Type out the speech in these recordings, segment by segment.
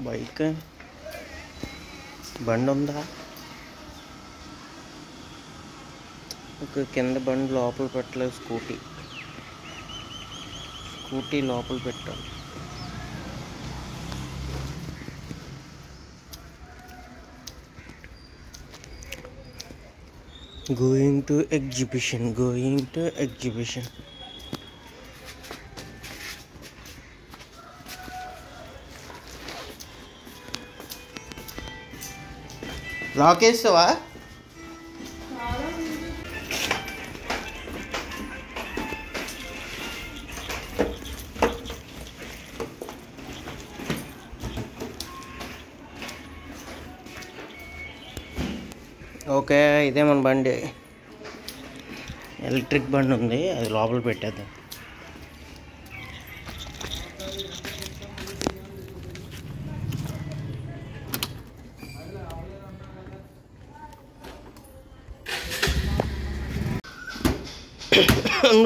Bike బండి ఉందా? ఒక కింద బండి లోపల పెట్టలేదు. స్కూటీ లోపల పెట్టాలి. Going to exhibition. లాక్ వేస్తావా? ఓకే, ఇదే మన బండి. ఎలక్ట్రిక్ బండి ఉంది, అది లోపల పెట్టేద్దాం.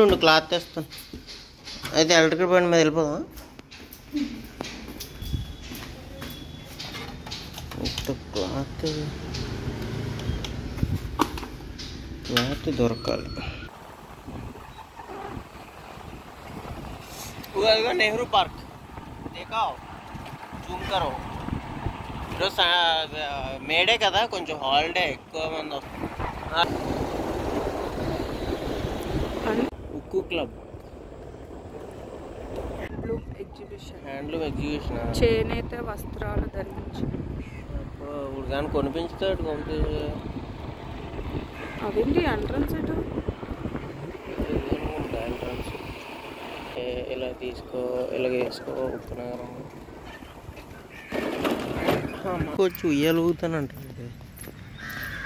ఉండు, క్లాత్ తెస్తాను. అయితే ఎలక్ట్రిక్ బండి మీద వెళ్ళిపోదాం. క్లాత్ దొరకాలి. నెహ్రూ పార్క్ దేఖావ్, జూమ్ కరో. ఈరోజు మేడే కదా, కొంచెం హాలిడే, ఎక్కువ మంది వస్తారు. ఉక్కు క్లబ్ హ్యాండ్లూమ్ ఎగ్జిబిషన్. చేనేత వస్త్రాలు ధరించి ఇప్పుడు కానీ కొనిపించుతాడు. అదేంటి ఎంట్రన్స్ ఎటు? ఎంట్రన్స్ ఇలా తీసుకో, ఇలాగ వేసుకో. ఉప్పు నగరం కొంచెం ఉయ్యలుగుతానంట.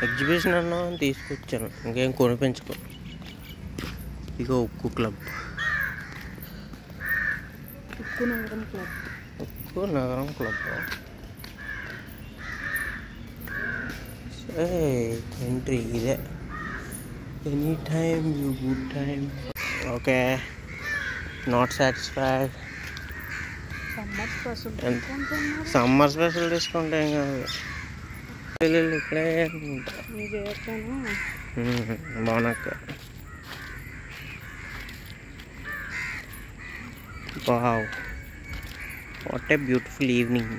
ఎగ్జిబిషన్ అన్నా తీసుకొచ్చాను, ఇంకేం కొనిపించుకో. ఇగో ఉక్కు క్లబ్, ఉక్కు నగరం క్లబ్. ఎంట్రీ ఇదే. Any time you good time. Okay, not satisfied. Summer special discount ఏం కాదు. ఇక్కడే బాగున్నాక. Wow, what a beautiful evening.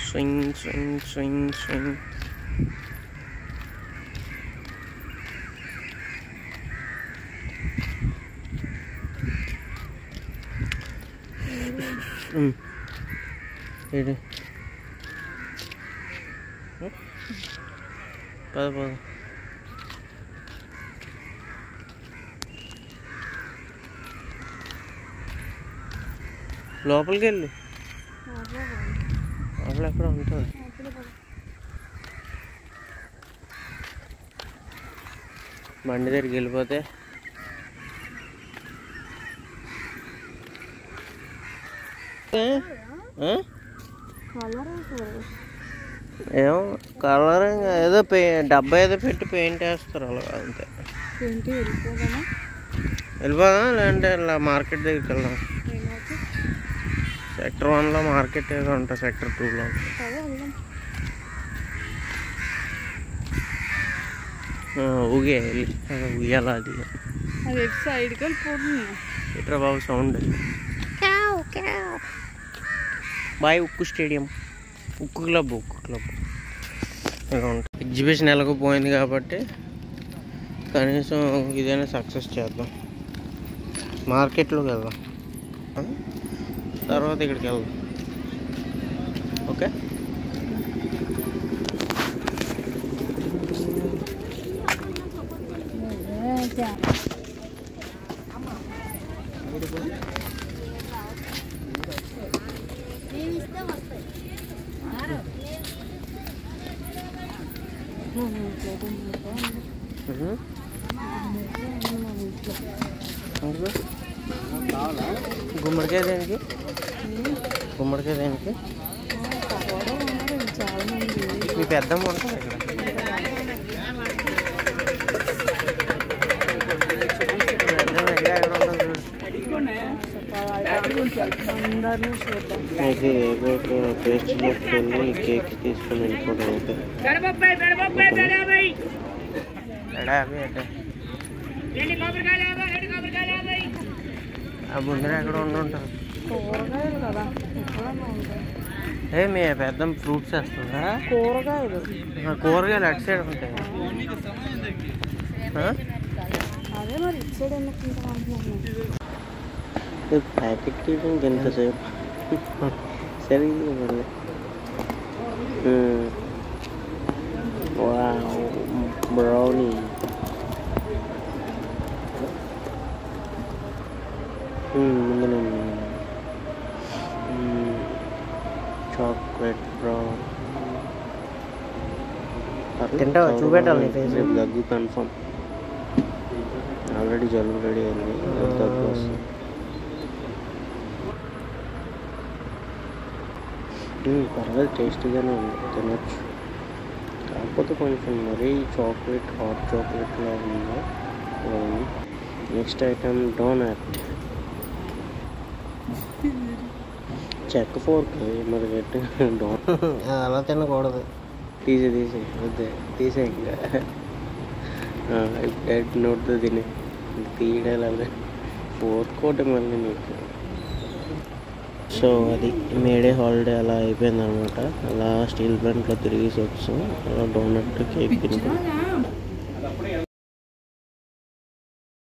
Swing. పద లోపలికి వెళ్ళి లోపల ఎక్కడ ఉంటుంది. బండి దగ్గరికి వెళ్ళిపోతే ఏమో కలర్ ఏదో డబ్బా ఏదో పెట్టి పెయింట్ వేస్తారు, అలా అంతే. వెళ్ళిపోదాం, లేదంటే ఇలా మార్కెట్ దగ్గరికి వెళ్దాం. సెక్టర్ 1లో మార్కెట్ ఏదో ఉంటుంది, సెక్టర్ 2లో ఊగే ఉయ్యాల. అది ఇట్రా బాబు సౌండ్. బాయ్ ఉక్కు స్టేడియం, ఉక్కు క్లబ్ ఇలా ఉంటుంది. ఎగ్జిబిషన్ ఎలాగో పోయింది కాబట్టి కనీసం ఇదైనా సక్సెస్ చేద్దాం. మార్కెట్లోకి వెళ్దాం, తర్వాత ఇక్కడికి వెళ్దాం. ఓకే, గుమ్మడికాయ దేనికి? గుమ్మడికాయ దేనికి? పకోడా ఉన్నారు చాలా మంది. మీ పెద్దమ్మ ఉంటుంది ఇక్కడ. పెద్దమ్మ ఎక్కడ ఉంటుంది చూడు. అందరినీ చూద్దాం. అయితే ఏదో పేస్ట్ చేసుకొని కేక్ తీసుకొని వెళ్ళిపోవడం అయితే ఆ ముందర ఎక్కడ ఉండుంటారు. కూరగాయలు కదా ఎక్కడన్నా ఉంటాయి. మీ పెద్ద ఫ్రూట్స్ వేస్తుందా? కూరగాయలు కూరగాయలు అటు సైడ్ ఉంటాయి. అదే మరి ఇటు సైడ్ ఎందుకు తింటాం అంటున్నాను. ప్యాకెట్ తీయడానికి ఎంతసేపు? సరిగ్గా బ్రౌనీ ముందు చాక్లెట్ బ్రౌన్ తింటావా? చూపెట్టాలి నీ ఫేస్. దగ్గు కన్ఫర్మ్. ఆల్రెడీ జలుబు రెడీ అయింది. దగ్గు వస్తుంది. పర్వాలేదు, టేస్టీగానే ఉంది, తినచ్చు. కాకపోతే కొంచెం మరీ చాక్లెట్ హాట్ చాక్లెట్లా ఉంది. Next item donut. చెక్క ఫోర్క్ మరి గట్టి డోనట్ అలా తినకూడదు. తీసే వద్దే తీసే ఇంకా నోట్తో తినే తీయడాలి ఫోర్క్ కోట మళ్ళీ నీకు. సో అది మేడే హాలిడే అలా అయిపోయింది అనమాట. అలా స్టీల్ ప్లాంట్లో తిరిగేసి వచ్చాం. అలా డోనట్ కేక్ తింటాం.